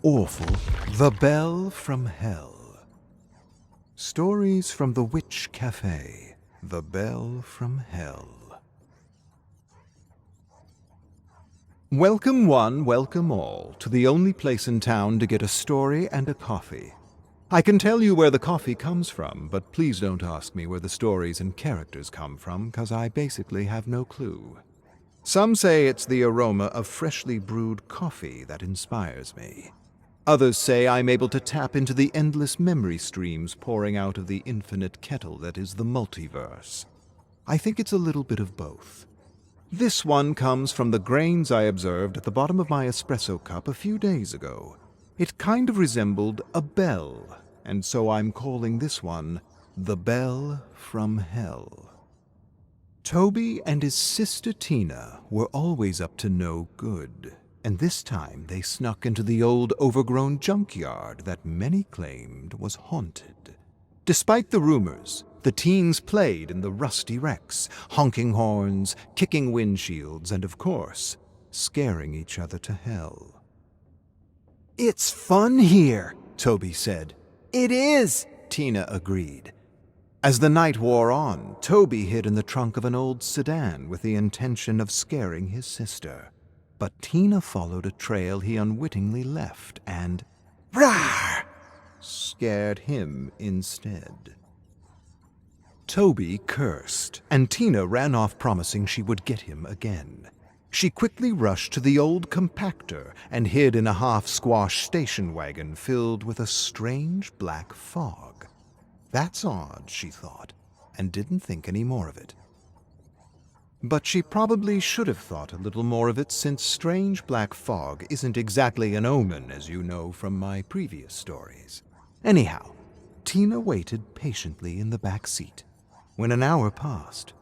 awful, The Bell from Hell. Stories from the Witch Café, The Bell from Hell. Welcome one, welcome all, to the only place in town to get a story and a coffee. I can tell you where the coffee comes from, but please don't ask me where the stories and characters come from, 'cause I basically have no clue. Some say it's the aroma of freshly brewed coffee that inspires me. Others say I'm able to tap into the endless memory streams pouring out of the infinite kettle that is the multiverse. I think it's a little bit of both. This one comes from the grains I observed at the bottom of my espresso cup a few days ago. It kind of resembled a bell, and so I'm calling this one The Bell from Hell. Toby and his sister Tina were always up to no good, and this time they snuck into the old overgrown junkyard that many claimed was haunted. Despite the rumors, the teens played in the rusty wrecks, honking horns, kicking windshields, and of course, scaring each other to hell. "It's fun here," Toby said. "It is," Tina agreed. As the night wore on, Toby hid in the trunk of an old sedan with the intention of scaring his sister. But Tina followed a trail he unwittingly left and, "Rawr!" scared him instead. Toby cursed, and Tina ran off promising she would get him again. She quickly rushed to the old compactor and hid in a half-squashed station wagon filled with a strange black fog. That's odd, she thought, and didn't think any more of it. But she probably should have thought a little more of it, since strange black fog isn't exactly an omen, as you know from my previous stories. Anyhow, Tina waited patiently in the back seat. When an hour passed,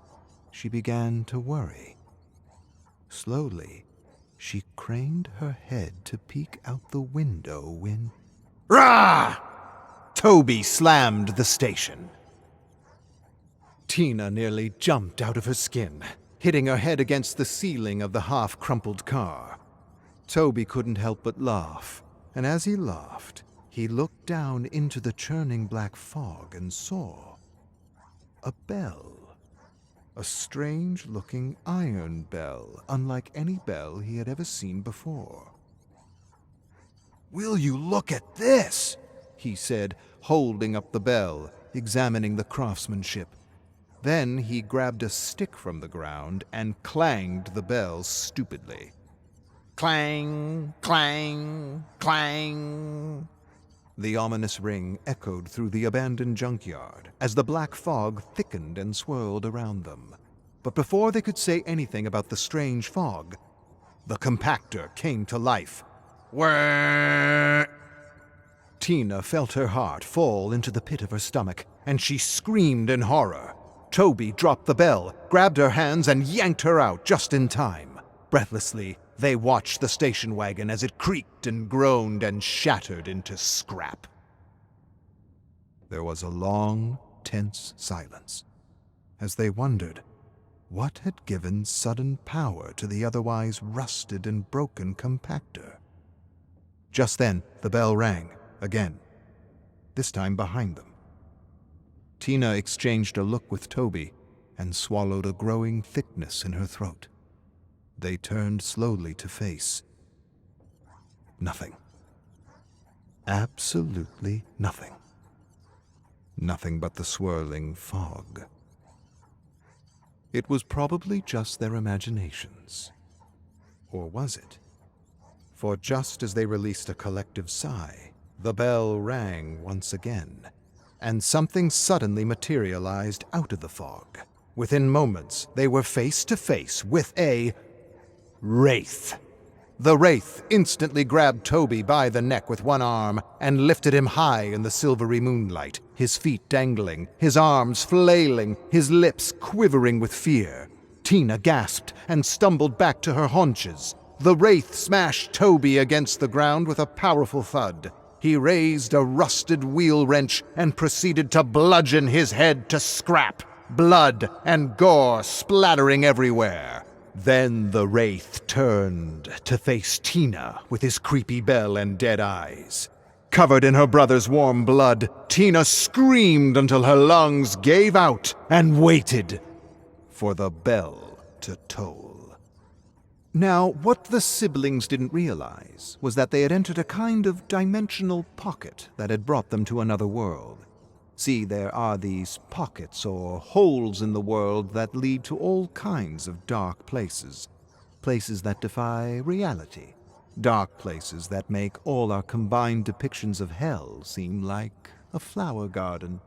she began to worry. Slowly, she craned her head to peek out the window when... Rah! Toby slammed the station. Tina nearly jumped out of her skin, hitting her head against the ceiling of the half-crumpled car. Toby couldn't help but laugh, and as he laughed, he looked down into the churning black fog and saw a bell. A strange-looking iron bell, unlike any bell he had ever seen before. "Will you look at this?" he said, holding up the bell, examining the craftsmanship. Then he grabbed a stick from the ground and clanged the bell stupidly. Clang, clang, clang. The ominous ring echoed through the abandoned junkyard as the black fog thickened and swirled around them. But before they could say anything about the strange fog, the compactor came to life. Whirr! Tina felt her heart fall into the pit of her stomach, and she screamed in horror. Toby dropped the bell, grabbed her hands, and yanked her out just in time. Breathlessly, they watched the station wagon as it creaked and groaned and shattered into scrap. There was a long, tense silence, as they wondered what had given sudden power to the otherwise rusted and broken compactor. Just then, the bell rang, again, this time behind them. Tina exchanged a look with Toby and swallowed a growing thickness in her throat. They turned slowly to face nothing. Absolutely nothing. Nothing but the swirling fog. It was probably just their imaginations. Or was it? For just as they released a collective sigh, the bell rang once again, and something suddenly materialized out of the fog. Within moments, they were face to face with a wraith. The wraith instantly grabbed Toby by the neck with one arm and lifted him high in the silvery moonlight, his feet dangling, his arms flailing, his lips quivering with fear. Tina gasped and stumbled back to her haunches. The wraith smashed Toby against the ground with a powerful thud. He raised a rusted wheel wrench and proceeded to bludgeon his head to scrap, blood and gore splattering everywhere. Then the wraith turned to face Tina with his creepy bell and dead eyes. Covered in her brother's warm blood, Tina screamed until her lungs gave out and waited for the bell to toll. Now, what the siblings didn't realize was that they had entered a kind of dimensional pocket that had brought them to another world. See, there are these pockets or holes in the world that lead to all kinds of dark places. Places that defy reality. Dark places that make all our combined depictions of hell seem like a flower garden.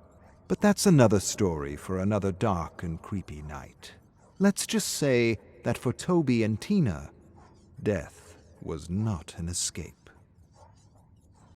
But that's another story for another dark and creepy night. Let's just say that for Toby and Tina, death was not an escape.